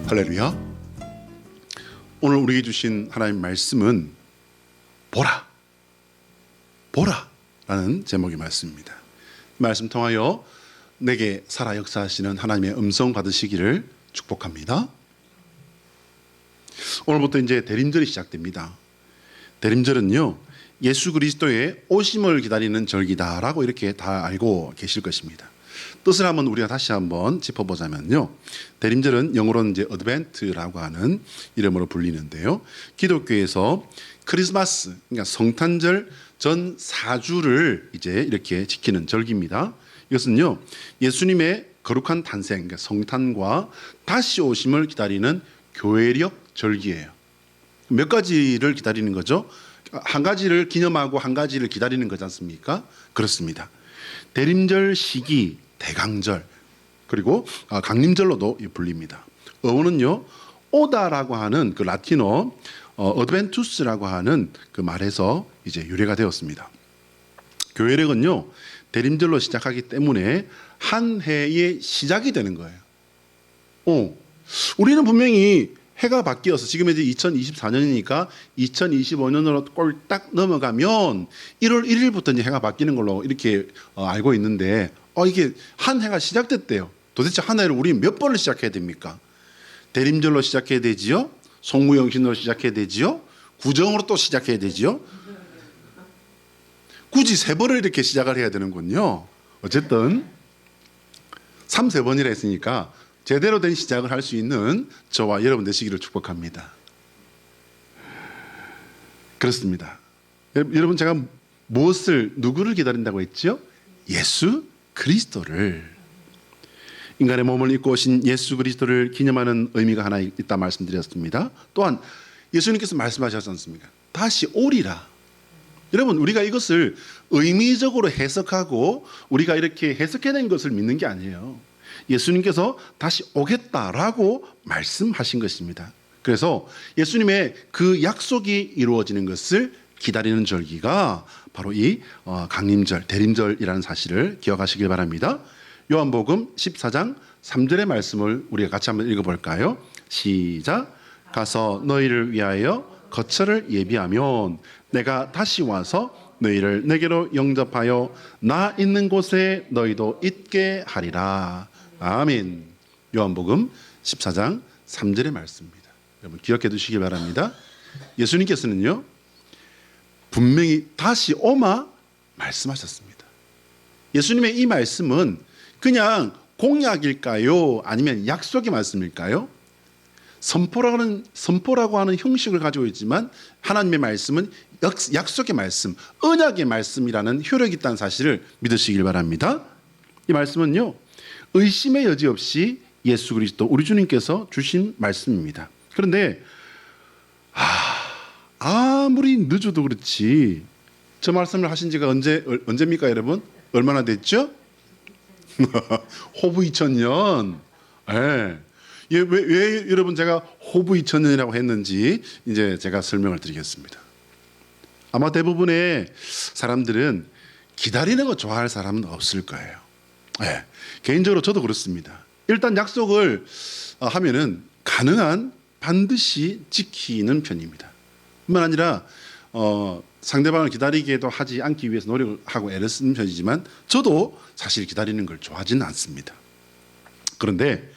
할렐루야. 오늘 우리에게 주신 하나님의 말씀은 보라, 보라 라는 제목의 말씀입니다. 말씀 통하여 내게 살아 역사하시는 하나님의 음성 받으시기를 축복합니다. 오늘부터 이제 대림절이 시작됩니다. 대림절은요, 예수 그리스도의 오심을 기다리는 절기다라고 이렇게 다 알고 계실 것입니다. 뜻을 한번 우리가 다시 한번 짚어보자면요, 대림절은 영어로는 이제 어드벤트라고 하는 이름으로 불리는데요, 기독교에서 크리스마스, 그러니까 성탄절 전 4주를 이제 이렇게 지키는 절기입니다. 이것은요, 예수님의 거룩한 탄생, 그러니까 성탄과 다시 오심을 기다리는 교회력 절기예요. 몇 가지를 기다리는 거죠? 한 가지를 기념하고 한 가지를 기다리는 거지 않습니까? 그렇습니다. 대림절 시기, 대강절, 그리고 강림절로도 불립니다. 어원은요, 오다라고 하는 그 라틴어 어드벤투스라고 하는 그 말에서 이제 유래가 되었습니다. 교회력은요, 대림절로 시작하기 때문에 한 해의 시작이 되는 거예요. 우리는 분명히 해가 바뀌어서 지금 이제 2024년이니까 2025년으로 꼴딱 넘어가면 1월 1일부터 이제 해가 바뀌는 걸로 이렇게 알고 있는데, 이게 한 해가 시작됐대요. 도대체 한 해를 우리 몇 번을 시작해야 됩니까? 대림절로 시작해야 되지요? 송무영신으로 시작해야 되지요? 구정으로 또 시작해야 되지요? 굳이 3번을 이렇게 시작을 해야 되는군요. 어쨌든 3번이라 했으니까 제대로 된 시작을 할 수 있는 저와 여러분 되시기를 축복합니다. 그렇습니다. 여러분, 제가 누구를 기다린다고 했죠? 예수 그리스도를. 인간의 몸을 입고 오신 예수 그리스도를 기념하는 의미가 하나 있다 말씀드렸습니다. 또한 예수님께서 말씀하셨지 않습니까? 다시 오리라. 여러분, 우리가 이것을 의미적으로 해석하고 우리가 이렇게 해석해낸 것을 믿는 게 아니에요. 예수님께서 다시 오겠다라고 말씀하신 것입니다. 그래서 예수님의 그 약속이 이루어지는 것을 기다리는 절기가 바로 이 강림절, 대림절이라는 사실을 기억하시길 바랍니다. 요한복음 14장 3절의 말씀을 우리가 같이 한번 읽어볼까요? 시작. 가서 너희를 위하여 거처를 예비하면 내가 다시 와서 너희를 내게로 영접하여 나 있는 곳에 너희도 있게 하리라. 아멘. 요한복음 14장 3절의 말씀입니다. 여러분 기억해 두시기 바랍니다. 예수님께서는요, 분명히 다시 오마 말씀하셨습니다. 예수님의 이 말씀은 그냥 공약일까요? 아니면 약속의 말씀일까요? 선포라고 하는 형식을 가지고 있지만 하나님의 말씀은 약속의 말씀, 언약의 말씀이라는 효력이 있다는 사실을 믿으시길 바랍니다. 이 말씀은요, 의심의 여지 없이 예수 그리스도 우리 주님께서 주신 말씀입니다. 그런데 아무리 늦어도 그렇지, 저 말씀을 하신 지가 언제입니까 여러분? 얼마나 됐죠? 호부 2000년. 네. 왜 여러분 제가 호부 2000년이라고 했는지 이제 제가 설명을 드리겠습니다. 아마 대부분의 사람들은 기다리는 거 좋아할 사람은 없을 거예요. 네. 개인적으로 저도 그렇습니다. 일단 약속을 하면은 가능한 반드시 지키는 편입니다. 뿐만 아니라 상대방을 기다리게도 하지 않기 위해서 노력을 하고 애를 쓰는 편이지만 저도 사실 기다리는 걸 좋아하지는 않습니다. 그런데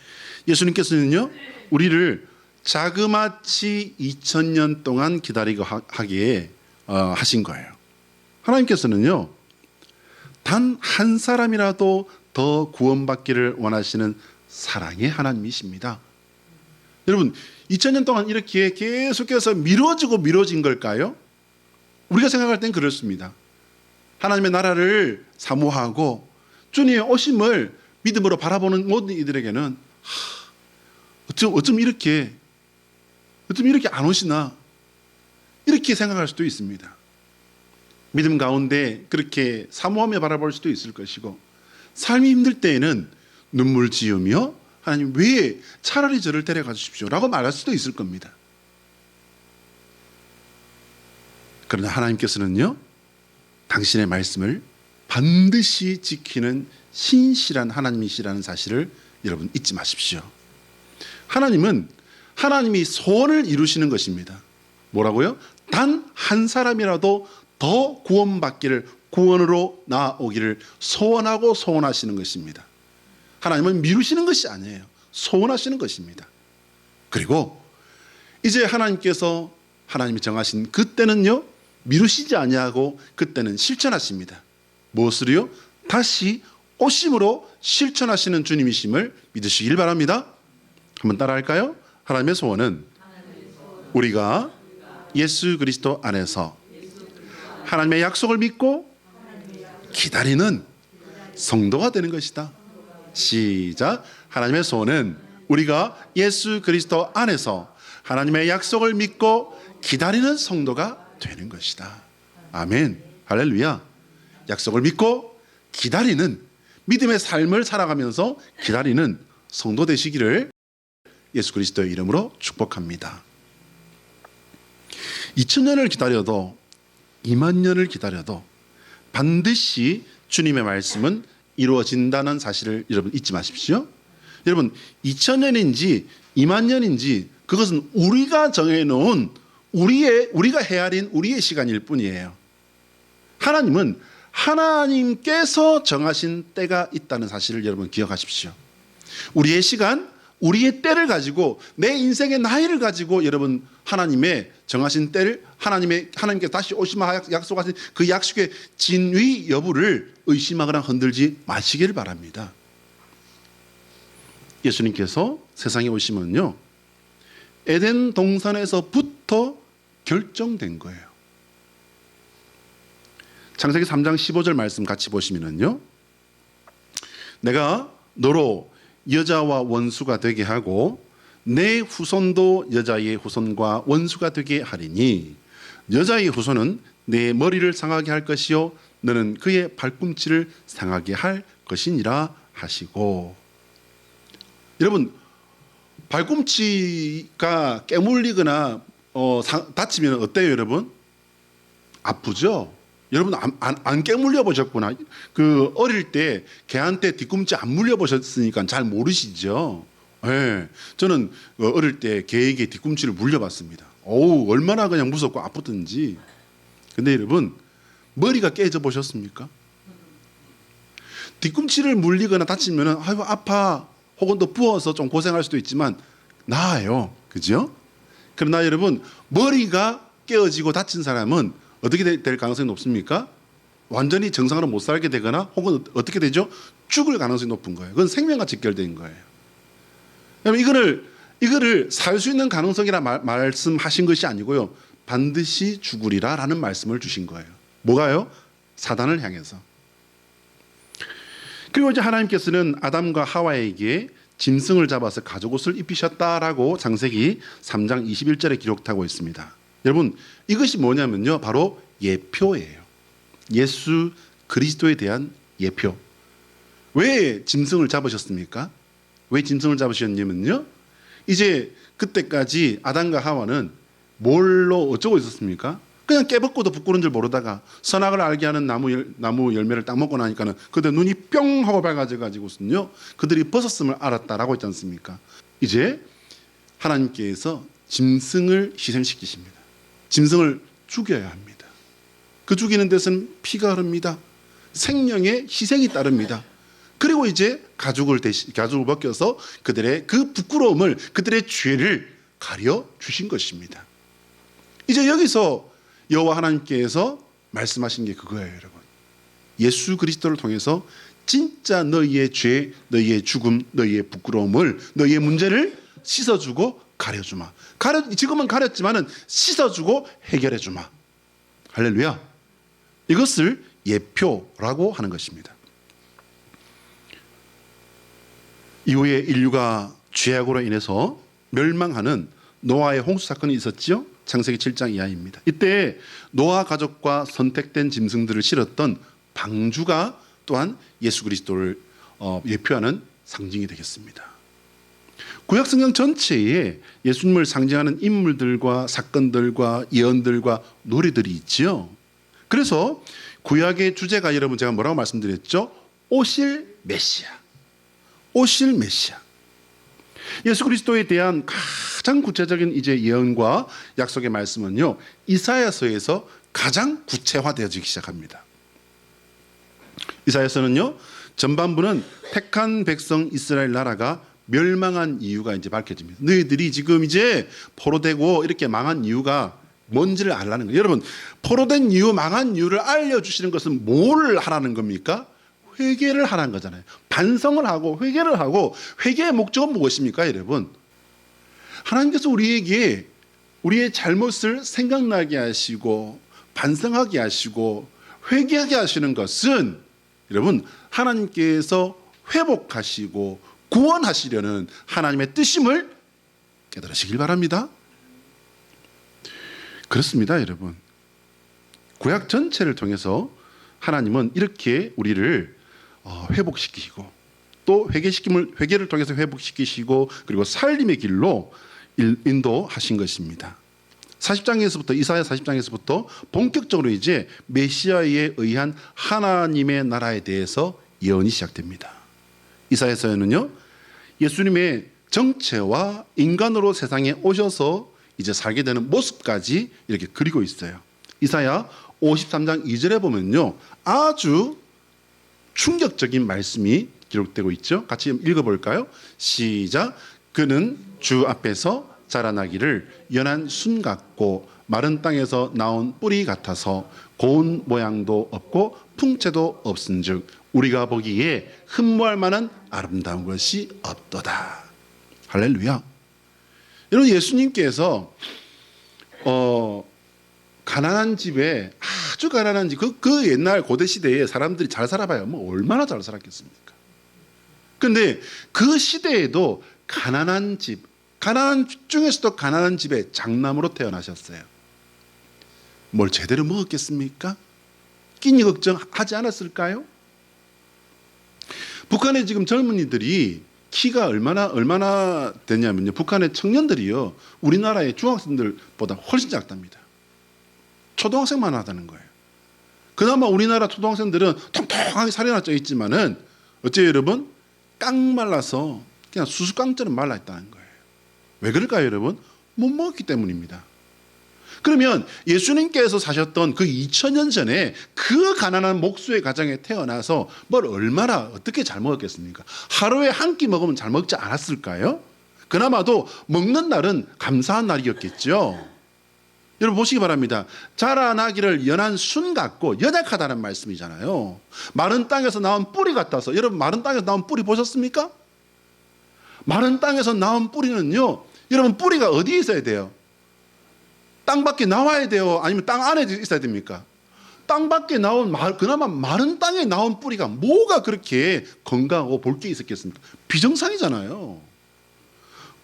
예수님께서는요, 우리를 자그마치 2000년 동안 기다리고 하기에 하신 거예요. 하나님께서는요, 단 한 사람이라도 더 구원받기를 원하시는 사랑의 하나님이십니다. 여러분, 2000년 동안 이렇게 계속해서 미뤄진 걸까요? 우리가 생각할 땐 그렇습니다. 하나님의 나라를 사모하고 주님의 오심을 믿음으로 바라보는 모든 이들에게는 어쩜 이렇게 안 오시나, 이렇게 생각할 수도 있습니다. 믿음 가운데 그렇게 사모하며 바라볼 수도 있을 것이고, 삶이 힘들 때에는 눈물 지으며 하나님 왜 차라리 저를 데려가 주십시오 라고 말할 수도 있을 겁니다. 그러나 하나님께서는요, 당신의 말씀을 반드시 지키는 신실한 하나님이시라는 사실을 여러분 잊지 마십시오. 하나님은 하나님이 소원을 이루시는 것입니다. 뭐라고요? 단 한 사람이라도 더 구원받기를, 구원으로 나아오기를 소원하고 소원하시는 것입니다. 하나님은 미루시는 것이 아니에요. 소원하시는 것입니다. 그리고 이제 하나님께서 하나님이 정하신 그때는요, 미루시지 아니하고 그때는 실천하십니다. 무엇을요? 다시 오심으로 실천하시는 주님이심을 믿으시길 바랍니다. 한번 따라할까요? 하나님의 소원은 우리가 예수 그리스도 안에서 하나님의 약속을 믿고 기다리는 성도가 되는 것이다. 시작. 하나님의 소원은 우리가 예수 그리스도 안에서 하나님의 약속을 믿고 기다리는 성도가 되는 것이다. 아멘. 할렐루야. 약속을 믿고 기다리는 믿음의 삶을 살아가면서 기다리는 성도 되시기를 예수 그리스도의 이름으로 축복합니다. 2000년을 기다려도 2만 년을 기다려도 반드시 주님의 말씀은 이루어진다는 사실을 여러분 잊지 마십시오. 여러분 2000년인지 2만 년인지 그것은 우리가 정해놓은 우리가 헤아린 우리의 시간일 뿐이에요. 하나님은 하나님께서 정하신 때가 있다는 사실을 여러분 기억하십시오. 우리의 시간, 우리의 때를 가지고 내 인생의 나이를 가지고 여러분 하나님의 정하신 때를 하나님께서 다시 오시마 약속하신 그 약속의 진위 여부를 의심하거나 흔들지 마시기를 바랍니다. 예수님께서 세상에 오시면요, 에덴 동산에서부터 결정된 거예요. 창세기 3장 15절 말씀 같이 보시면요, 내가 너로 여자와 원수가 되게 하고 내 후손도 여자의 후손과 원수가 되게 하리니 여자의 후손은 내 머리를 상하게 할 것이요 너는 그의 발꿈치를 상하게 할 것이니라 하시고. 여러분 발꿈치가 깨물리거나 다치면 어때요 여러분? 아프죠? 여러분 안 깨물려 보셨구나. 그 어릴 때 개한테 뒤꿈치 안 물려 보셨으니까 잘 모르시죠. 네, 저는 어릴 때 개에게 뒤꿈치를 물려봤습니다. 어우 얼마나 그냥 무섭고 아프든지. 근데 여러분 머리가 깨져 보셨습니까? 뒤꿈치를 물리거나 다치면은 아이고 아파 혹은 또 부어서 좀 고생할 수도 있지만 나아요, 그죠? 그러나 여러분 머리가 깨어지고 다친 사람은 어떻게 될 가능성이 높습니까? 완전히 정상으로 못 살게 되거나 혹은 어떻게 되죠? 죽을 가능성이 높은 거예요. 그건 생명과 직결된 거예요. 이거를 살 수 있는 가능성이라 말씀하신 것이 아니고요, 반드시 죽으리라라는 말씀을 주신 거예요. 뭐가요? 사단을 향해서. 그리고 이제 하나님께서는 아담과 하와에게 짐승을 잡아서 가죽옷을 입히셨다라고 창세기 3장 21절에 기록하고 있습니다. 여러분 이것이 뭐냐면요, 바로 예표예요. 예수 그리스도에 대한 예표. 왜 짐승을 잡으셨습니까? 왜 짐승을 잡으셨냐면요, 이제 그때까지 아담과 하와는 뭘로 어쩌고 있었습니까? 그냥 깨벗고도 부끄러운 줄 모르다가 선악을 알게 하는 나무 열매를 딱 먹고 나니까는 그때 눈이 뿅 하고 밝아져가지고서는요 그들이 벗었음을 알았다라고 했지 않습니까? 이제 하나님께서 짐승을 희생시키십니다. 짐승을 죽여야 합니다. 그 죽이는 데서는 피가 흐릅니다. 생명의 희생이 따릅니다. 그리고 이제 가죽을 벗겨서 그들의 그 부끄러움을, 그들의 죄를 가려 주신 것입니다. 이제 여기서 여호와 하나님께서 말씀하신 게 그거예요, 여러분. 예수 그리스도를 통해서 진짜 너희의 죄, 너희의 죽음, 너희의 부끄러움을, 너희의 문제를 씻어주고 가려주마. 지금은 가렸지만은 씻어주고 해결해주마. 할렐루야. 이것을 예표라고 하는 것입니다. 이후에 인류가 죄악으로 인해서 멸망하는 노아의 홍수 사건이 있었죠. 창세기 7장 이하입니다. 이때 노아 가족과 선택된 짐승들을 실었던 방주가 또한 예수 그리스도를 예표하는 상징이 되겠습니다. 구약 성경 전체에 예수님을 상징하는 인물들과 사건들과 예언들과 노래들이 있지요. 그래서 구약의 주제가 여러분 제가 뭐라고 말씀드렸죠? 오실 메시아. 오실 메시아. 예수 그리스도에 대한 가장 구체적인 이제 예언과 약속의 말씀은요, 이사야서에서 가장 구체화되어지기 시작합니다. 이사야서는요, 전반부는 택한 백성 이스라엘 나라가 멸망한 이유가 이제 밝혀집니다. 너희들이 지금 이제 포로되고 이렇게 망한 이유가 뭔지를 알라는 거예요. 여러분, 포로된 이유, 망한 이유를 알려주시는 것은 뭘 하라는 겁니까? 회개를 하라는 거잖아요. 반성을 하고 회개를 하고, 회개의 목적은 무엇입니까, 여러분? 하나님께서 우리에게 우리의 잘못을 생각나게 하시고 반성하게 하시고 회개하게 하시는 것은, 여러분, 하나님께서 회복하시고 구원하시려는 하나님의 뜻임을 깨달으시길 바랍니다. 그렇습니다, 여러분. 구약 전체를 통해서 하나님은 이렇게 우리를 회복시키시고, 또 회개를 통해서 회복시키시고, 그리고 살림의 길로 인도하신 것입니다. 40장에서부터, 이사야 40장에서부터 본격적으로 이제 메시아에 의한 하나님의 나라에 대해서 예언이 시작됩니다. 이사야서에는요, 예수님의 정체와 인간으로 세상에 오셔서 이제 살게 되는 모습까지 이렇게 그리고 있어요. 이사야 53장 2절에 보면요, 아주 충격적인 말씀이 기록되고 있죠. 같이 읽어볼까요? 시작. 그는 주 앞에서 자라나기를 연한 순 같고 마른 땅에서 나온 뿌리 같아서 고운 모양도 없고 풍채도 없은즉 우리가 보기에 흠모할 만한 아름다운 것이 없도다. 할렐루야. 여러분, 예수님께서 가난한 집에, 아주 가난한 집, 그 옛날 고대 시대에 사람들이 잘 살아봐요. 뭐 얼마나 잘 살았겠습니까? 근데 그 시대에도 가난한 집, 가난한 중에서도 가난한 집에 장남으로 태어나셨어요. 뭘 제대로 먹었겠습니까? 끼니 걱정하지 않았을까요? 북한의 지금 젊은이들이 키가 얼마나 되냐면요, 북한의 청년들이요, 우리나라의 중학생들보다 훨씬 작답니다. 초등학생만 하다는 거예요. 그나마 우리나라 초등학생들은 통통하게 살이 쪄 있지만은 어째요, 여러분? 깡 말라서 그냥 수수깡처럼 말라 있다는 거예요. 왜 그럴까요, 여러분? 못 먹었기 때문입니다. 그러면 예수님께서 사셨던 그 2000년 전에 그 가난한 목수의 가정에 태어나서 뭘 얼마나 어떻게 잘 먹었겠습니까? 하루에 한 끼 먹으면 잘 먹지 않았을까요? 그나마도 먹는 날은 감사한 날이었겠죠. 여러분 보시기 바랍니다. 자라나기를 연한 순 같고 연약하다는 말씀이잖아요. 마른 땅에서 나온 뿌리 같아서, 여러분 마른 땅에서 나온 뿌리 보셨습니까? 마른 땅에서 나온 뿌리는요, 여러분 뿌리가 어디에 있어야 돼요? 땅 밖에 나와야 돼요? 아니면 땅 안에 있어야 됩니까? 땅 밖에 나온, 그나마 마른 땅에 나온 뿌리가 뭐가 그렇게 건강하고 볼 게 있었겠습니까? 비정상이잖아요.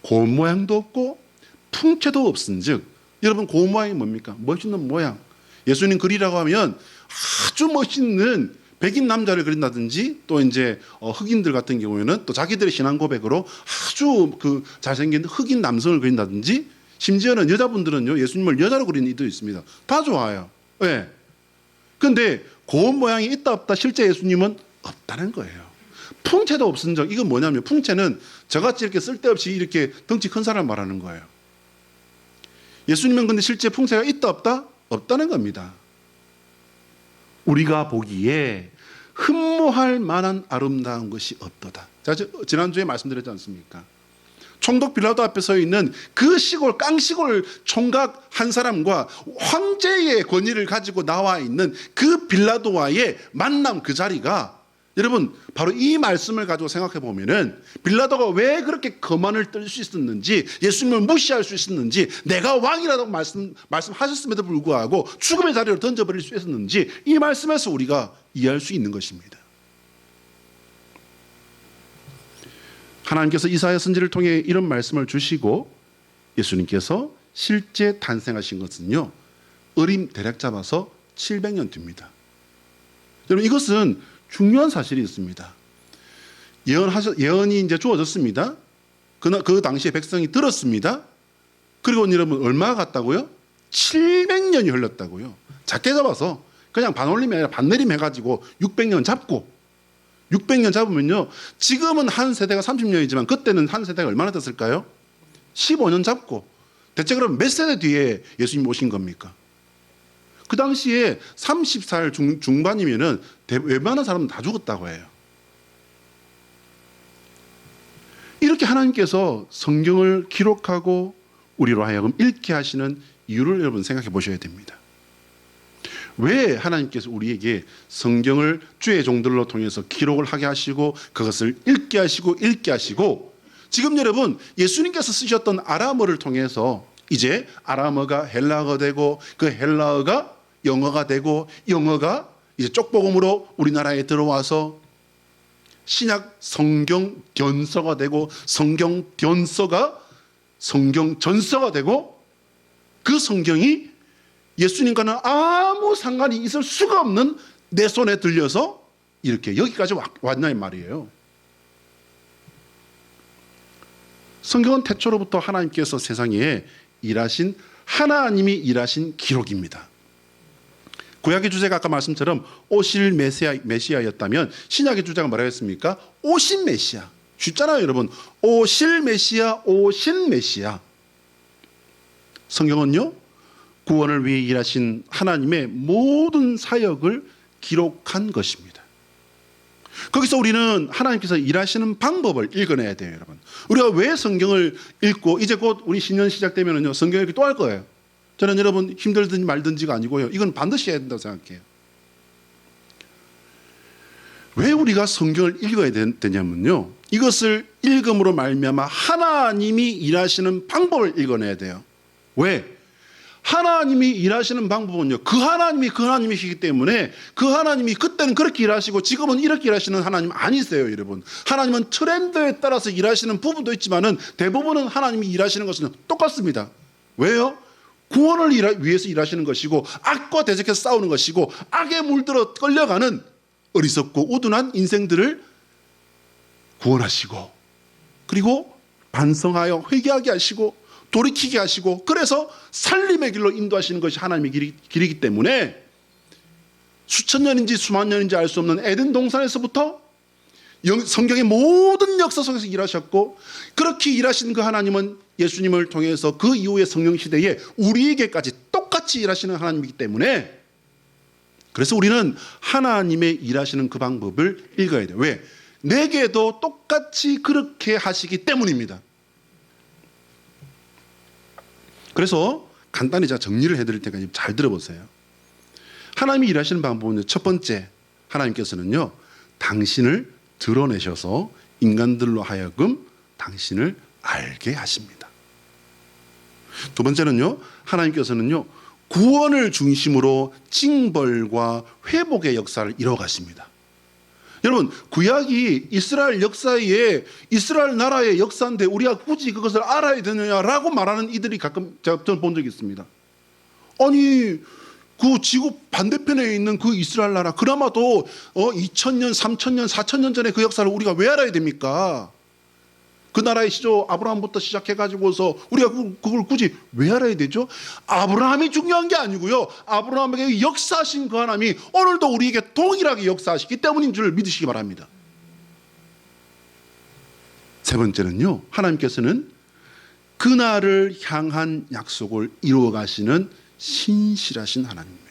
고운 모양도 없고 풍채도 없은즉, 여러분 고운 모양이 뭡니까? 멋있는 모양. 예수님 그리라고 하면 아주 멋있는 백인 남자를 그린다든지, 또 이제 흑인들 같은 경우에는 또 자기들의 신앙 고백으로 아주 그 잘생긴 흑인 남성을 그린다든지, 심지어는 여자분들은요, 예수님을 여자로 그리는 이도 있습니다. 다 좋아요. 왜? 근데 고운 모양이 있다 없다, 실제 예수님은 없다는 거예요. 풍채도 없은 적, 이건 뭐냐면, 풍채는 저같이 이렇게 쓸데없이 이렇게 덩치 큰 사람 말하는 거예요. 예수님은 근데 실제 풍채가 있다 없다? 없다는 겁니다. 우리가 보기에 흠모할 만한 아름다운 것이 없도다. 제가 지난주에 말씀드렸지 않습니까? 총독 빌라도 앞에 서 있는 그 시골, 깡시골 총각 한 사람과 황제의 권위를 가지고 나와 있는 그 빌라도와의 만남, 그 자리가, 여러분 바로 이 말씀을 가지고 생각해 보면은 빌라도가 왜 그렇게 거만을 떨 수 있었는지, 예수님을 무시할 수 있었는지, 내가 왕이라고 말씀하셨음에도 불구하고 죽음의 자리로 던져버릴 수 있었는지, 이 말씀에서 우리가 이해할 수 있는 것입니다. 하나님께서 이사야 선지를 통해 이런 말씀을 주시고, 예수님께서 실제 탄생하신 것은요, 어림 대략 잡아서 700년 뒤입니다. 여러분 이것은 중요한 사실이 있습니다. 예언이 이제 주어졌습니다. 그 당시에 백성이 들었습니다. 그리고 여러분 얼마가 갔다고요? 700년이 흘렀다고요. 작게 잡아서 그냥 반올림이 아니라 반내림 해가지고 600년 잡고, 600년 잡으면요, 지금은 한 세대가 30년이지만 그때는 한 세대가 얼마나 됐을까요? 15년 잡고 대체 그럼 몇 세대 뒤에 예수님 오신 겁니까? 그 당시에 30살 중반이면은 웬만한 사람은 다 죽었다고 해요. 이렇게 하나님께서 성경을 기록하고 우리로 하여금 읽게 하시는 이유를 여러분 생각해 보셔야 됩니다. 왜 하나님께서 우리에게 성경을 주의 종들로 통해서 기록을 하게 하시고 그것을 읽게 하시고 지금 여러분 예수님께서 쓰셨던 아람어를 통해서 이제 아람어가 헬라어가 되고 그 헬라어가 영어가 되고 영어가 이제 쪽복음으로 우리나라에 들어와서 신약 성경 견서가 되고 성경 견서가 성경 전서가 되고 그 성경이 예수님과는 아무 상관이 있을 수가 없는 내 손에 들려서 이렇게 여기까지 왔냐 이 말이에요. 성경은 태초로부터 하나님께서 세상에 일하신 하나님이 일하신 기록입니다. 구약의 주제가 아까 말씀처럼 오실 메시아였다면 신약의 주제가 뭐라고 했습니까? 오신 메시아. 쉽잖아요 여러분. 오실 메시아, 오신 메시아. 성경은요 구원을 위해 일하신 하나님의 모든 사역을 기록한 것입니다. 거기서 우리는 하나님께서 일하시는 방법을 읽어내야 돼요 여러분. 우리가 왜 성경을 읽고 이제 곧 우리 신년 시작되면요 성경 읽기 또 할 거예요. 저는 여러분 힘들든지 말든지가 아니고요. 이건 반드시 해야 된다고 생각해요. 왜 우리가 성경을 읽어야 되냐면요. 이것을 읽음으로 말미암아 하나님이 일하시는 방법을 읽어내야 돼요. 왜? 하나님이 일하시는 방법은요. 그 하나님이시기 때문에 그 하나님이 그때는 그렇게 일하시고 지금은 이렇게 일하시는 하나님 아니세요 여러분. 하나님은 트렌드에 따라서 일하시는 부분도 있지만은 대부분은 하나님이 일하시는 것은 똑같습니다. 왜요? 구원을 위해서 일하시는 것이고 악과 대적해서 싸우는 것이고 악에 물들어 끌려가는 어리석고 우둔한 인생들을 구원하시고 그리고 반성하여 회개하게 하시고 돌이키게 하시고 그래서 살림의 길로 인도하시는 것이 하나님의 길이기 때문에 수천 년인지 수만 년인지 알 수 없는 에덴 동산에서부터 성경의 모든 역사 속에서 일하셨고 그렇게 일하신 그 하나님은 예수님을 통해서 그 이후의 성령 시대에 우리에게까지 똑같이 일하시는 하나님이기 때문에 그래서 우리는 하나님의 일하시는 그 방법을 읽어야 돼요. 왜? 내게도 똑같이 그렇게 하시기 때문입니다. 그래서 간단히 제가 정리를 해드릴 테니까 잘 들어보세요. 하나님이 일하시는 방법은 첫 번째 하나님께서는요 당신을 드러내셔서 인간들로 하여금 당신을 알게 하십니다. 두 번째는요 하나님께서는요 구원을 중심으로 징벌과 회복의 역사를 이뤄가십니다. 여러분 구약이 이스라엘 역사에 이스라엘 나라의 역사인데 우리가 굳이 그것을 알아야 되느냐라고 말하는 이들이 가끔 제가 본 적이 있습니다. 아니 그 지구 반대편에 있는 그 이스라엘 나라 그나마도 2000년, 3000년, 4000년 전에 그 역사를 우리가 왜 알아야 됩니까? 그 나라의 시조 아브라함부터 시작해가지고서 우리가 그걸 굳이 왜 알아야 되죠? 아브라함이 중요한 게 아니고요. 아브라함에게 역사하신 그 하나님이 오늘도 우리에게 동일하게 역사하시기 때문인 줄 믿으시기 바랍니다. 세 번째는요. 하나님께서는 그날을 향한 약속을 이루어 가시는 신실하신 하나님입니다.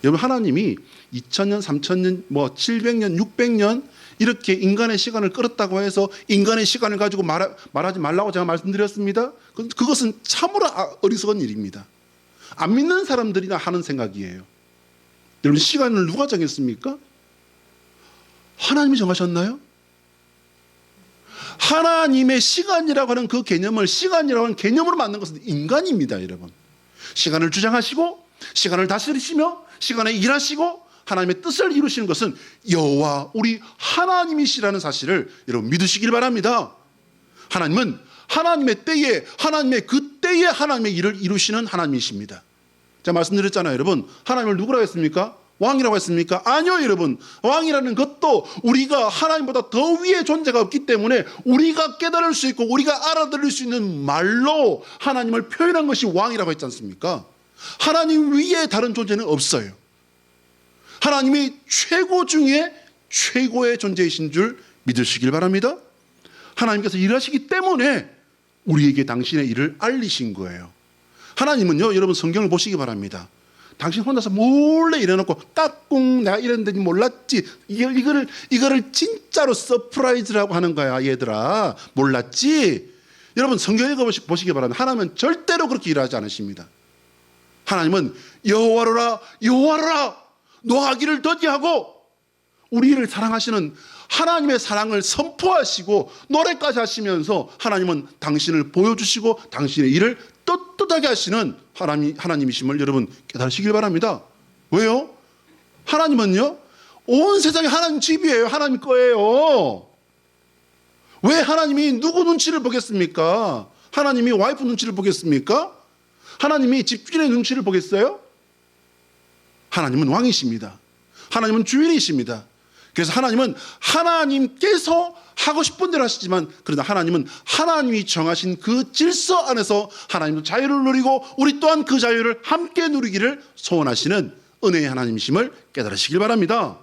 여러분 하나님이 2000년, 3000년, 700년, 600년 이렇게 인간의 시간을 끌었다고 해서 인간의 시간을 가지고 말하지 말라고 제가 말씀드렸습니다. 그것은 참으로 어리석은 일입니다. 안 믿는 사람들이나 하는 생각이에요. 여러분 시간을 누가 정했습니까? 하나님이 정하셨나요? 하나님의 시간이라고 하는 그 개념을 시간이라고 하는 개념으로 만든 것은 인간입니다. 여러분 시간을 주장하시고 시간을 다스리시며 시간에 일하시고 하나님의 뜻을 이루시는 것은 여호와 우리 하나님이시라는 사실을 여러분 믿으시길 바랍니다. 하나님은 하나님의 때에 하나님의 그때에 하나님의 일을 이루시는 하나님이십니다. 제가 말씀드렸잖아요. 여러분 하나님을 누구라고 했습니까? 왕이라고 했습니까? 아니요 여러분. 왕이라는 것도 우리가 하나님보다 더 위에 존재가 없기 때문에 우리가 깨달을 수 있고 우리가 알아들을 수 있는 말로 하나님을 표현한 것이 왕이라고 했지 않습니까? 하나님 위에 다른 존재는 없어요. 하나님이 최고 중에 최고의 존재이신 줄 믿으시길 바랍니다. 하나님께서 일하시기 때문에 우리에게 당신의 일을 알리신 거예요. 하나님은요, 여러분 성경을 보시기 바랍니다. 당신 혼자서 몰래 이래놓고 까꿍 내가 이랬는데 몰랐지. 이거를 진짜로 서프라이즈라고 하는 거야. 얘들아 몰랐지. 여러분 성경 읽어보시기 바랍니다. 하나님은 절대로 그렇게 일하지 않으십니다. 하나님은 여호와로라 여호와로라 노하기를 더디하고 우리를 사랑하시는 하나님의 사랑을 선포하시고 노래까지 하시면서 하나님은 당신을 보여주시고 당신의 일을 떳떳하게 하시는 하나님이심을 여러분 깨달으시길 바랍니다. 왜요? 하나님은요, 온 세상이 하나님 집이에요. 하나님 거예요. 왜 하나님이 누구 눈치를 보겠습니까? 하나님이 와이프 눈치를 보겠습니까? 하나님이 집주인의 눈치를 보겠어요? 하나님은 왕이십니다. 하나님은 주인이십니다. 그래서 하나님은 하나님께서 하고 싶은 대로 하시지만 그러나 하나님은 하나님이 정하신 그 질서 안에서 하나님도 자유를 누리고 우리 또한 그 자유를 함께 누리기를 소원하시는 은혜의 하나님이심을 깨달으시길 바랍니다.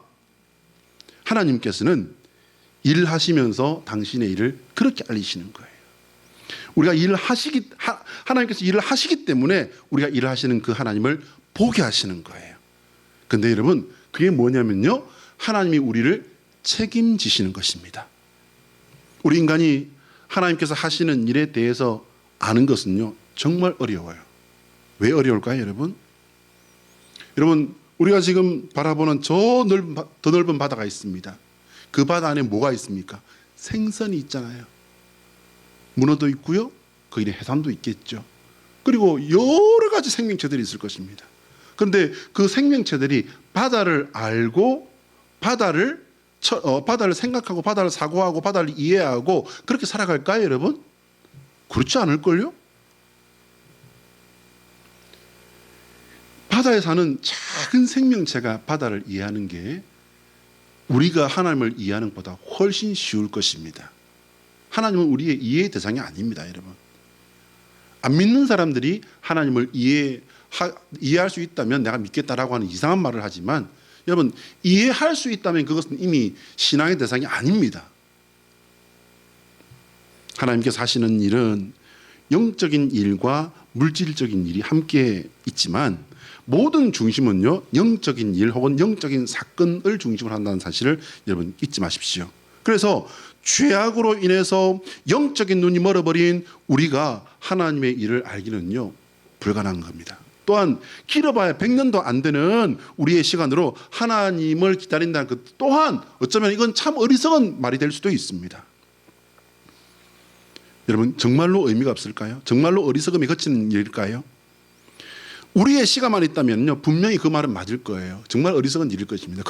하나님께서는 일을 하시면서 당신의 일을 그렇게 알리시는 거예요. 우리가 하나님께서 일을 하시기 때문에 우리가 일을 하시는 그 하나님을 보게 하시는 거예요. 근데 여러분 그게 뭐냐면요, 하나님이 우리를 책임지시는 것입니다. 우리 인간이 하나님께서 하시는 일에 대해서 아는 것은요 정말 어려워요. 왜 어려울까요, 여러분? 여러분 우리가 지금 바라보는 더 넓은 바다가 있습니다. 그 바다 안에 뭐가 있습니까? 생선이 있잖아요. 문어도 있고요, 거기에 해삼도 있겠죠. 그리고 여러 가지 생명체들이 있을 것입니다. 그런데 그 생명체들이 바다를 알고 바다를 생각하고 바다를 사고하고 바다를 이해하고 그렇게 살아갈까요, 여러분? 그렇지 않을걸요? 바다에 사는 작은 생명체가 바다를 이해하는 게 우리가 하나님을 이해하는 것보다 훨씬 쉬울 것입니다. 하나님은 우리의 이해의 대상이 아닙니다, 여러분. 안 믿는 사람들이 하나님을 이해할 수 있다면 내가 믿겠다라고 하는 이상한 말을 하지만 여러분 이해할 수 있다면 그것은 이미 신앙의 대상이 아닙니다. 하나님께서 하시는 일은 영적인 일과 물질적인 일이 함께 있지만 모든 중심은요 영적인 일 혹은 영적인 사건을 중심으로 한다는 사실을 여러분 잊지 마십시오. 그래서 죄악으로 인해서 영적인 눈이 멀어버린 우리가 하나님의 일을 알기는요 불가능한 겁니다. 또한 길어봐야 100년도 안 되는 우리의 시간으로 하나님을 기다린다는 것 또한 어쩌면 이건 참 어리석은 말이 될 수도 있습니다. 여러분 정말로 의미가 없을까요? 정말로 어리석음이 거치는 일일까요? 우리의 시간만 있다면요 분명히 그 말은 맞을 거예요. 정말 어리석은 일일 것입니다.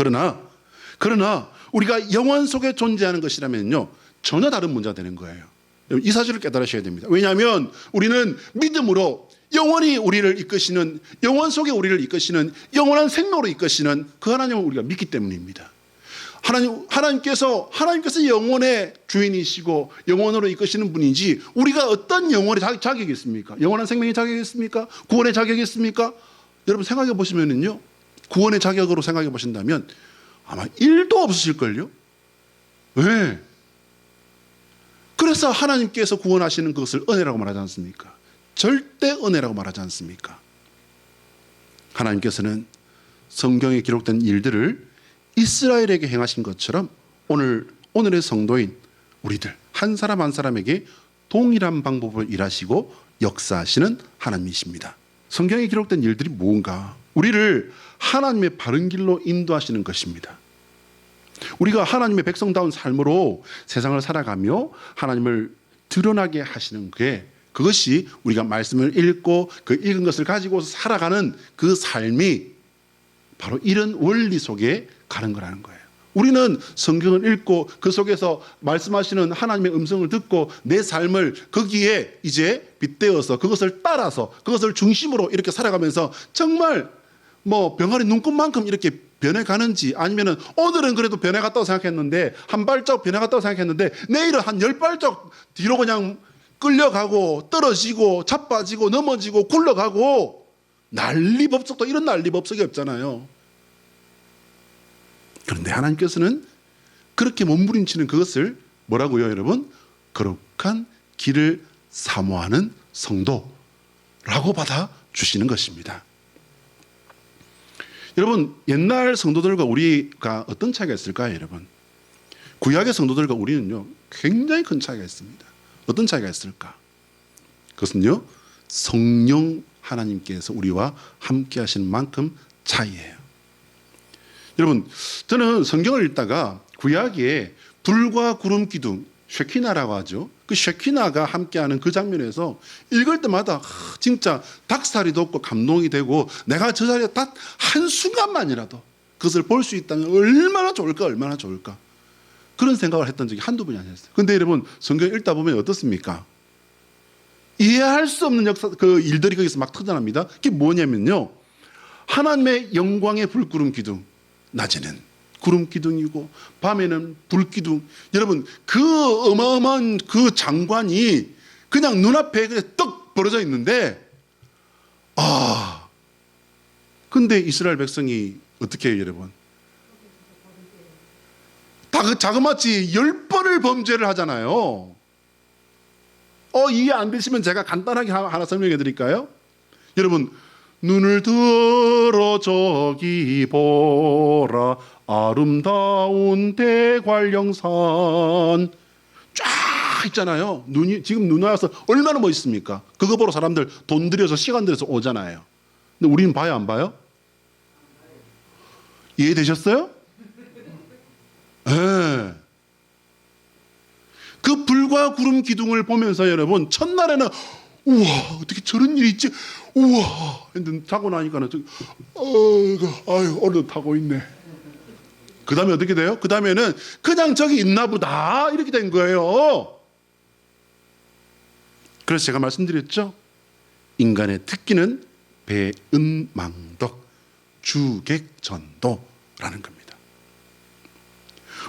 그러나 우리가 영원 속에 존재하는 것이라면요 전혀 다른 문제가 되는 거예요. 이 사실을 깨달으셔야 됩니다. 왜냐하면 우리는 믿음으로 영원히 우리를 이끄시는, 영원 속에 우리를 이끄시는, 영원한 생로로 이끄시는 그 하나님을 우리가 믿기 때문입니다. 하나님께서 영원의 주인이시고 영원으로 이끄시는 분이지 우리가 어떤 영원의 자격이 있습니까? 영원한 생명의 자격이 있습니까? 구원의 자격이 있습니까? 여러분 생각해 보시면은요 구원의 자격으로 생각해 보신다면 아마 1도 없으실걸요? 왜? 그래서 하나님께서 구원하시는 것을 은혜라고 말하지 않습니까? 절대 은혜라고 말하지 않습니까? 하나님께서는 성경에 기록된 일들을 이스라엘에게 행하신 것처럼 오늘의 성도인 우리들 한 사람 한 사람에게 동일한 방법을 일하시고 역사하시는 하나님이십니다. 성경에 기록된 일들이 뭔가? 우리를 하나님의 바른 길로 인도하시는 것입니다. 우리가 하나님의 백성다운 삶으로 세상을 살아가며 하나님을 드러나게 하시는 그것이 우리가 말씀을 읽고 그 읽은 것을 가지고 살아가는 그 삶이 바로 이런 원리 속에 가는 거라는 거예요. 우리는 성경을 읽고 그 속에서 말씀하시는 하나님의 음성을 듣고 내 삶을 거기에 이제 빗대어서 그것을 따라서 그것을 중심으로 이렇게 살아가면서 정말 병아리 눈곱만큼 이렇게 변해가는지 아니면은 오늘은 그래도 변해갔다고 생각했는데 한 발짝 변해갔다고 생각했는데 내일은 한 10발짝 뒤로 그냥 끌려가고 떨어지고 자빠지고 넘어지고 굴러가고 난리법석도 이런 난리법석이 없잖아요. 그런데 하나님께서는 그렇게 몸부림치는 그것을 뭐라고요, 여러분? 거룩한 길을 사모하는 성도라고 받아주시는 것입니다. 여러분, 옛날 성도들과 우리가 어떤 차이가 있을까요, 여러분? 구약의 성도들과 우리는요, 굉장히 큰 차이가 있습니다. 어떤 차이가 있을까? 그것은요, 성령 하나님께서 우리와 함께 하시는 만큼 차이예요. 여러분, 저는 성경을 읽다가 구약에 불과 구름 기둥, 쉐키나라고 하죠. 그 쉐키나가 함께하는 그 장면에서 읽을 때마다 진짜 닭살이 돋고 감동이 되고, 내가 저 자리에 딱 한순간만이라도 그것을 볼 수 있다면 얼마나 좋을까, 얼마나 좋을까. 그런 생각을 했던 적이 한두 번이 아니었어요. 그런데 여러분, 성경 읽다 보면 어떻습니까? 이해할 수 없는 역사, 그 일들이 거기서 막 터져납니다. 그게 뭐냐면요, 하나님의 영광의 불구름 기둥, 낮에는 구름 기둥이고 밤에는 불 기둥. 여러분, 그 어마어마한 그 장관이 그냥 눈앞에 그냥 떡 벌어져 있는데, 근데 이스라엘 백성이 어떻게 해요, 여러분? 자그마치 10번을 범죄를 하잖아요. 이해 안 되시면 제가 간단하게 하나 설명해 드릴까요? 여러분, 눈을 들어 저기 보라, 아름다운 대관령산. 쫙 있잖아요. 지금 눈 와서 얼마나 멋있습니까? 그거 보러 사람들 돈 들여서 시간 들여서 오잖아요. 근데 우리는 봐요, 안 봐요? 이해되셨어요? 네. 그 불과 구름 기둥을 보면서 여러분, 첫날에는 우와, 어떻게 저런 일이 있지? 우와, 근데 자고 나니까는 아유, 어느타고 있네. 그 다음에 어떻게 돼요? 그 다음에는 그냥 저기 있나 보다, 이렇게 된 거예요. 그래서 제가 말씀드렸죠, 인간의 특기는 배은망덕, 주객전도라는 겁니다.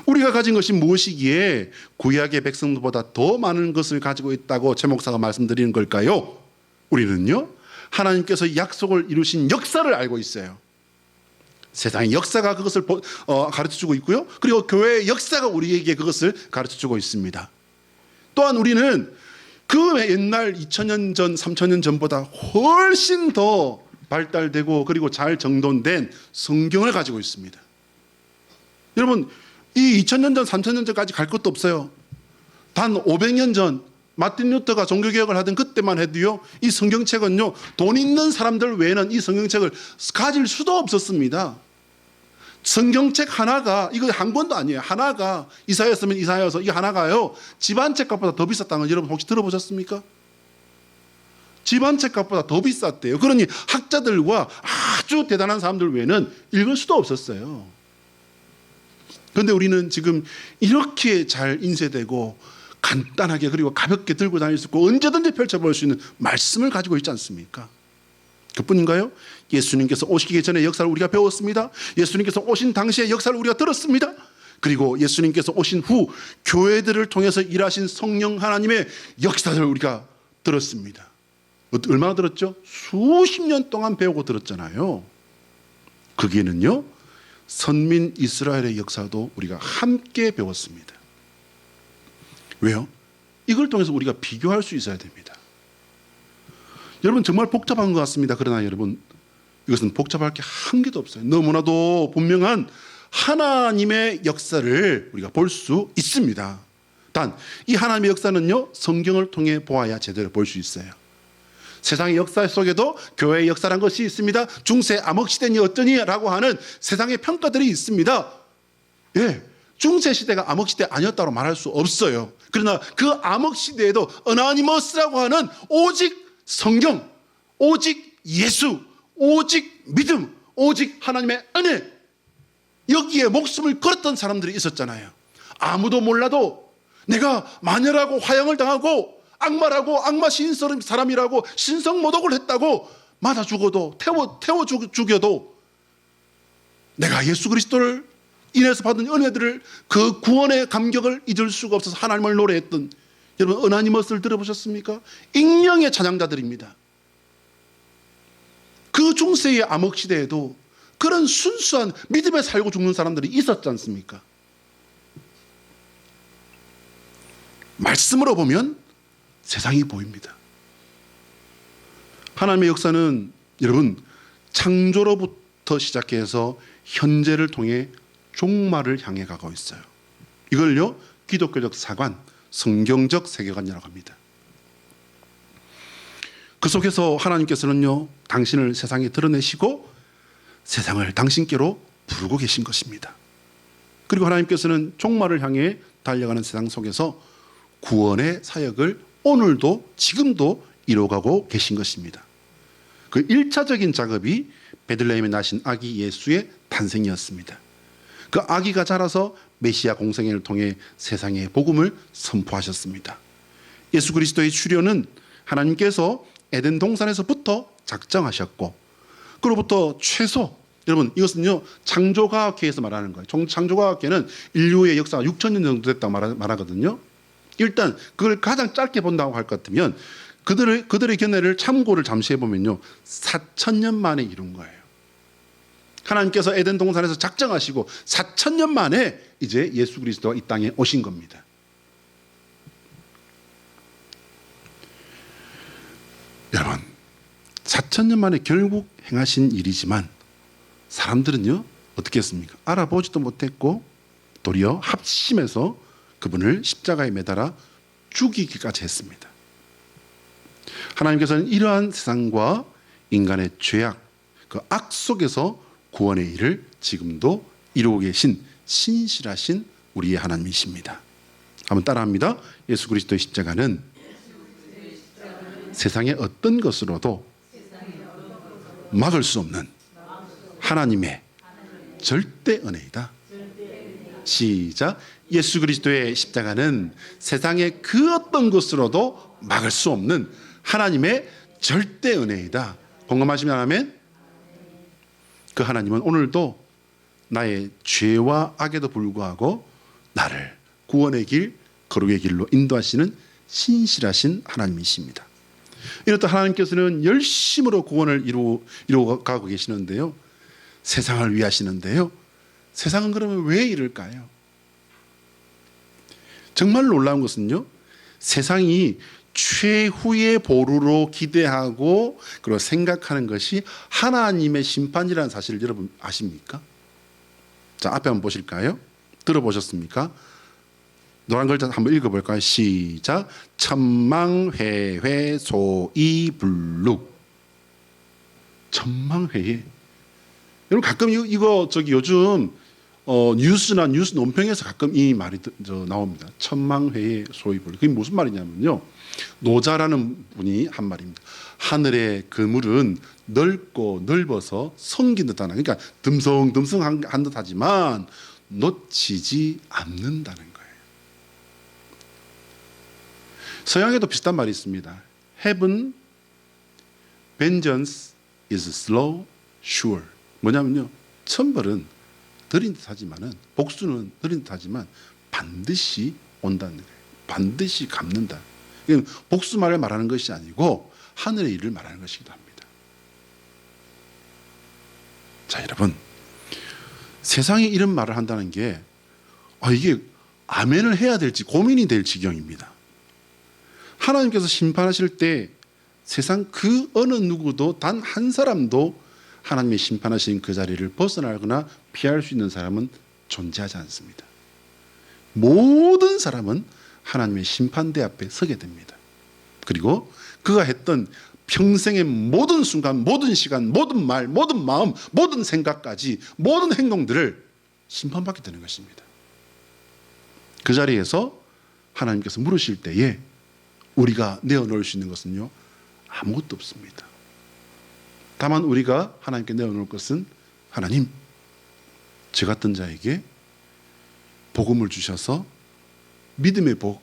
우리가 가진 것이 무엇이기에 구약의 백성들보다 더 많은 것을 가지고 있다고 제 목사가 말씀드리는 걸까요? 우리는요, 하나님께서 약속을 이루신 역사를 알고 있어요. 세상의 역사가 그것을 가르쳐주고 있고요, 그리고 교회의 역사가 우리에게 그것을 가르쳐주고 있습니다. 또한 우리는 그 옛날 2000년 전, 3000년 전보다 훨씬 더 발달되고 그리고 잘 정돈된 성경을 가지고 있습니다. 여러분, 이 2000년 전, 3000년 전까지 갈 것도 없어요. 단 500년 전 마틴 루터가 종교개혁을 하던 그때만 해도요, 이 성경책은요, 돈 있는 사람들 외에는 이 성경책을 가질 수도 없었습니다. 성경책 하나가, 이거 한 권도 아니에요, 하나가, 이사야서면 이사야서, 이 하나가요, 집안책 값보다 더 비쌌다는 걸 여러분 혹시 들어보셨습니까? 집안책 값보다 더 비쌌대요. 그러니 학자들과 아주 대단한 사람들 외에는 읽을 수도 없었어요. 그런데 우리는 지금 이렇게 잘 인쇄되고 간단하게 그리고 가볍게 들고 다닐 수 있고 언제든지 펼쳐볼 수 있는 말씀을 가지고 있지 않습니까? 그뿐인가요? 예수님께서 오시기 전에 역사를 우리가 배웠습니다. 예수님께서 오신 당시의 역사를 우리가 들었습니다. 그리고 예수님께서 오신 후 교회들을 통해서 일하신 성령 하나님의 역사를 우리가 들었습니다. 얼마나 들었죠? 수십 년 동안 배우고 들었잖아요. 거기에는요, 선민 이스라엘의 역사도 우리가 함께 배웠습니다. 왜요? 이걸 통해서 우리가 비교할 수 있어야 됩니다. 여러분, 정말 복잡한 것 같습니다. 그러나 여러분, 이것은 복잡할 게 한 개도 없어요. 너무나도 분명한 하나님의 역사를 우리가 볼 수 있습니다. 단, 이 하나님의 역사는요, 성경을 통해 보아야 제대로 볼 수 있어요. 세상의 역사 속에도 교회의 역사란 것이 있습니다. 중세 암흑시대니 어쩌니 라고 하는 세상의 평가들이 있습니다. 예, 중세시대가 암흑시대 아니었다고 말할 수 없어요. 그러나 그 암흑시대에도 어나니머스라고 하는 오직 성경, 오직 예수, 오직 믿음, 오직 하나님의 은혜, 여기에 목숨을 걸었던 사람들이 있었잖아요. 아무도 몰라도 내가 마녀라고 화형을 당하고 악마라고, 악마 신성 사람이라고 신성모독을 했다고 맞아 죽어도, 태워 죽여도 내가 예수 그리스도를 인해서 받은 은혜들을, 그 구원의 감격을 잊을 수가 없어서 하나님을 노래했던, 여러분 어나니머스를 들어보셨습니까? 익명의 찬양자들입니다. 그 중세의 암흑시대에도 그런 순수한 믿음에 살고 죽는 사람들이 있었지 않습니까? 말씀으로 보면 세상이 보입니다. 하나님의 역사는 여러분 창조로부터 시작해서 현재를 통해 종말을 향해 가고 있어요. 이걸요 기독교적 사관, 성경적 세계관이라고 합니다. 그 속에서 하나님께서는요 당신을 세상에 드러내시고 세상을 당신께로 부르고 계신 것입니다. 그리고 하나님께서는 종말을 향해 달려가는 세상 속에서 구원의 사역을 오늘도 지금도 이루어가고 계신 것입니다. 그 1차적인 작업이 베들레헴에 나신 아기 예수의 탄생이었습니다. 그 아기가 자라서 메시아 공생애를 통해 세상에 복음을 선포하셨습니다. 예수 그리스도의 출현은 하나님께서 에덴 동산에서부터 작정하셨고 그로부터 최소 여러분 이것은요 창조과학계에서 말하는 거예요. 창조과학계는 인류의 역사가 6,000년 정도 됐다고 말하거든요. 일단 그걸 가장 짧게 본다고 할 것 같으면 그들의 견해를 참고를 잠시 해보면요 4,000년 만에 이룬 거예요. 하나님께서 에덴 동산에서 작정하시고 4,000년 만에 이제 예수 그리스도가 이 땅에 오신 겁니다. 여러분 4,000년 만에 결국 행하신 일이지만 사람들은요 어떻게 했습니까? 알아보지도 못했고 도리어 합심해서 그분을 십자가에 매달아 죽이기까지 했습니다. 하나님께서는 이러한 세상과 인간의 죄악, 그 악 속에서 구원의 일을 지금도 이루고 계신 신실하신 우리의 하나님이십니다. 한번 따라합니다. 예수 그리스도의 십자가는 세상의 어떤 것으로도 막을 수 없는 하나님의 절대 은혜이다. 시작. 예수 그리스도의 십자가는 세상의 그 어떤 것으로도 막을 수 없는 하나님의 절대 은혜이다. 공감하시면 아멘. 그 하나님은 오늘도 나의 죄와 악에도 불구하고 나를 구원의 길, 거룩의 길로 인도하시는 신실하신 하나님이십니다. 이렇듯 하나님께서는 열심으로 구원을 이루어가고 계시는데요. 세상을 위하시는데요. 세상은 그러면 왜 이럴까요? 정말 놀라운 것은요. 세상이 최후의 보루로 기대하고 그리고 생각하는 것이 하나님의 심판이라는 사실을 여러분 아십니까? 자, 앞에 한번 보실까요? 들어보셨습니까? 노란 글자 한번 읽어볼까요? 시작. 천망회회 소이불룩. 천망회회. 여러분 가끔 이거 요즘 뉴스나 뉴스 논평에서 가끔 이 말이 나옵니다. 천망회의 소이불. 그게 무슨 말이냐면요. 노자라는 분이 한 말입니다. 하늘의 그물은 넓고 넓어서 성긴 듯하나. 그러니까 듬성듬성한 듯하지만 놓치지 않는다는 거예요. 서양에도 비슷한 말이 있습니다. Heaven vengeance is slow, sure. 뭐냐면요. 천벌은 느린 듯하지만은 복수는 느린 듯하지만 반드시 온다는 거예요. 반드시 갚는다. 이건 복수말을 말하는 것이 아니고 하늘의 일을 말하는 것이기도 합니다. 자, 여러분 세상이 이런 말을 한다는 게 이게 아멘을 해야 될지 고민이 될 지경입니다. 하나님께서 심판하실 때 세상 그 어느 누구도 단 한 사람도 하나님의 심판하신 그 자리를 벗어나거나 피할 수 있는 사람은 존재하지 않습니다. 모든 사람은 하나님의 심판대 앞에 서게 됩니다. 그리고 그가 했던 평생의 모든 순간, 모든 시간, 모든 말, 모든 마음, 모든 생각까지 모든 행동들을 심판받게 되는 것입니다. 그 자리에서 하나님께서 물으실 때에 우리가 내어놓을 수 있는 것은요 아무것도 없습니다. 다만 우리가 하나님께 내어놓을 것은 하나님, 저 같은 자에게 복음을 주셔서 믿음의 복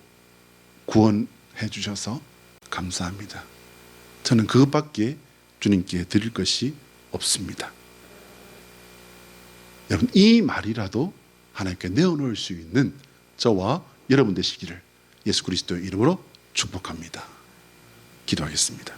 구원해 주셔서 감사합니다. 저는 그것밖에 주님께 드릴 것이 없습니다. 여러분 이 말이라도 하나님께 내어놓을 수 있는 저와 여러분 되시기를 예수 그리스도의 이름으로 축복합니다. 기도하겠습니다.